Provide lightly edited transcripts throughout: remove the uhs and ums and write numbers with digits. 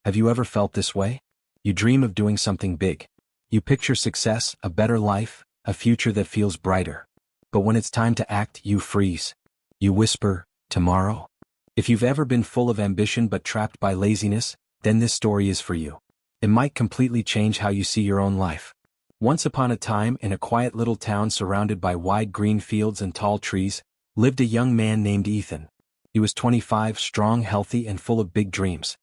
Have you ever felt this way? You dream of doing something big. You picture success, a better life, a future that feels brighter. But when it's time to act, you freeze. You whisper, tomorrow? If you've ever been full of ambition but trapped by laziness, then this story is for you. It might completely change how you see your own life. Once upon a time, in a quiet little town surrounded by wide green fields and tall trees, lived a young man named Ethan. He was 25, strong, healthy, and full of big dreams.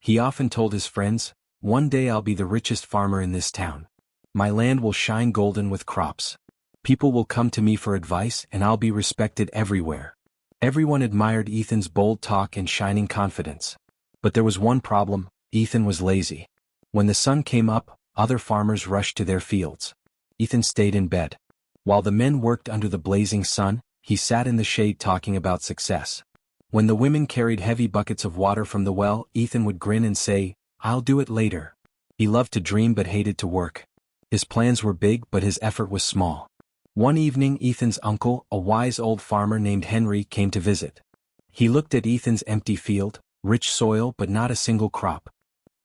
He often told his friends, "One day I'll be the richest farmer in this town. My land will shine golden with crops. People will come to me for advice and I'll be respected everywhere." Everyone admired Ethan's bold talk and shining confidence. But there was one problem: Ethan was lazy. When the sun came up, other farmers rushed to their fields. Ethan stayed in bed. While the men worked under the blazing sun, he sat in the shade talking about success. When the women carried heavy buckets of water from the well, Ethan would grin and say, "I'll do it later." He loved to dream but hated to work. His plans were big but his effort was small. One evening, Ethan's uncle, a wise old farmer named Henry, came to visit. He looked at Ethan's empty field, rich soil but not a single crop.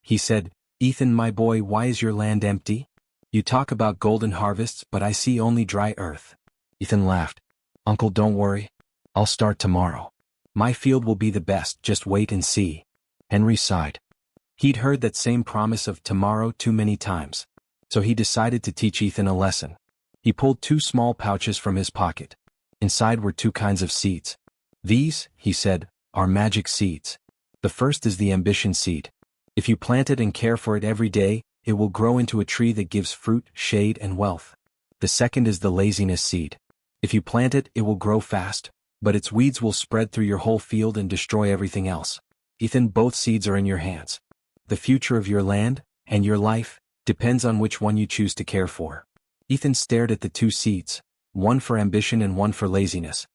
He said, "Ethan, my boy, why is your land empty? You talk about golden harvests but I see only dry earth." Ethan laughed. "Uncle, don't worry. I'll start tomorrow. My field will be the best, just wait and see." Henry sighed. He'd heard that same promise of tomorrow too many times. So he decided to teach Ethan a lesson. He pulled 2 small pouches from his pocket. Inside were 2 kinds of seeds. "These," he said, "are magic seeds. The first is the ambition seed. If you plant it and care for it every day, it will grow into a tree that gives fruit, shade, and wealth. The second is the laziness seed. If you plant it, it will grow fast, but its weeds will spread through your whole field and destroy everything else." Ethan, both seeds are in your hands. The future of your land, and your life, depends on which one you choose to care for. Ethan stared at the 2 seeds, one for ambition and one for laziness.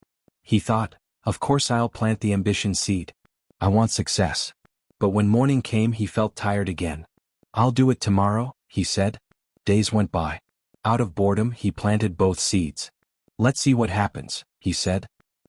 He thought, "Of course I'll plant the ambition seed. I want success." But when morning came, he felt tired again. "I'll do it tomorrow," he said. Days went by. Out of boredom, he planted both seeds. "Let's see what happens," he said.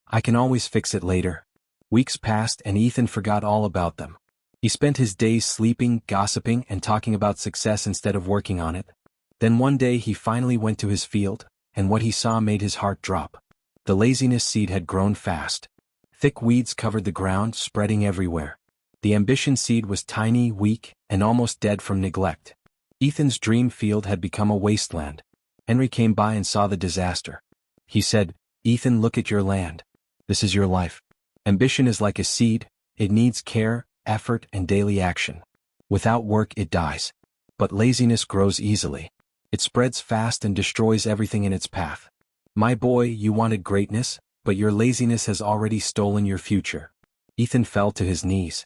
"I can always fix it later." Weeks passed and Ethan forgot all about them. He spent his days sleeping, gossiping, and talking about success instead of working on it. Then one day he finally went to his field, and what he saw made his heart drop. The laziness seed had grown fast. Thick weeds covered the ground, spreading everywhere. The ambition seed was tiny, weak, and almost dead from neglect. Ethan's dream field had become a wasteland. Henry came by and saw the disaster. He said, "Ethan, look at your land. This is your life. Ambition is like a seed. It needs care, effort, and daily action. Without work, it dies. But laziness grows easily. It spreads fast and destroys everything in its path. My boy, you wanted greatness, but your laziness has already stolen your future." Ethan fell to his knees.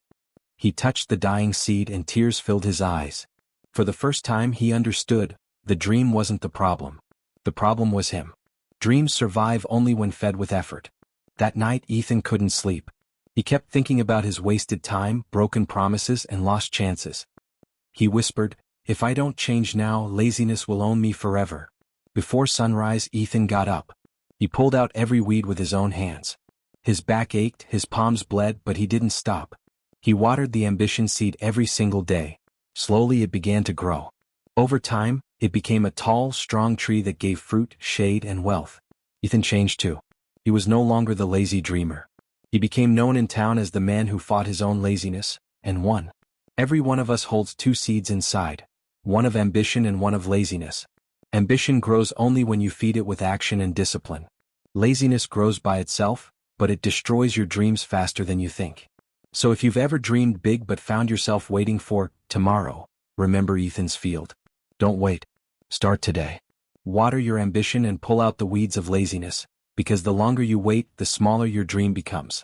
He touched the dying seed and tears filled his eyes. For the first time he understood, the dream wasn't the problem. The problem was him. Dreams survive only when fed with effort. That night Ethan couldn't sleep. He kept thinking about his wasted time, broken promises, and lost chances. He whispered, "If I don't change now, laziness will own me forever." Before sunrise, Ethan got up. He pulled out every weed with his own hands. His back ached, his palms bled, but he didn't stop. He watered the ambition seed every single day. Slowly it began to grow. Over time, it became a tall, strong tree that gave fruit, shade, and wealth. Ethan changed too. He was no longer the lazy dreamer. He became known in town as the man who fought his own laziness, and won. Every one of us holds 2 seeds inside, one of ambition and one of laziness. Ambition grows only when you feed it with action and discipline. Laziness grows by itself, but it destroys your dreams faster than you think. So if you've ever dreamed big but found yourself waiting for tomorrow, remember Ethan's field. Don't wait. Start today. Water your ambition and pull out the weeds of laziness, because the longer you wait, the smaller your dream becomes.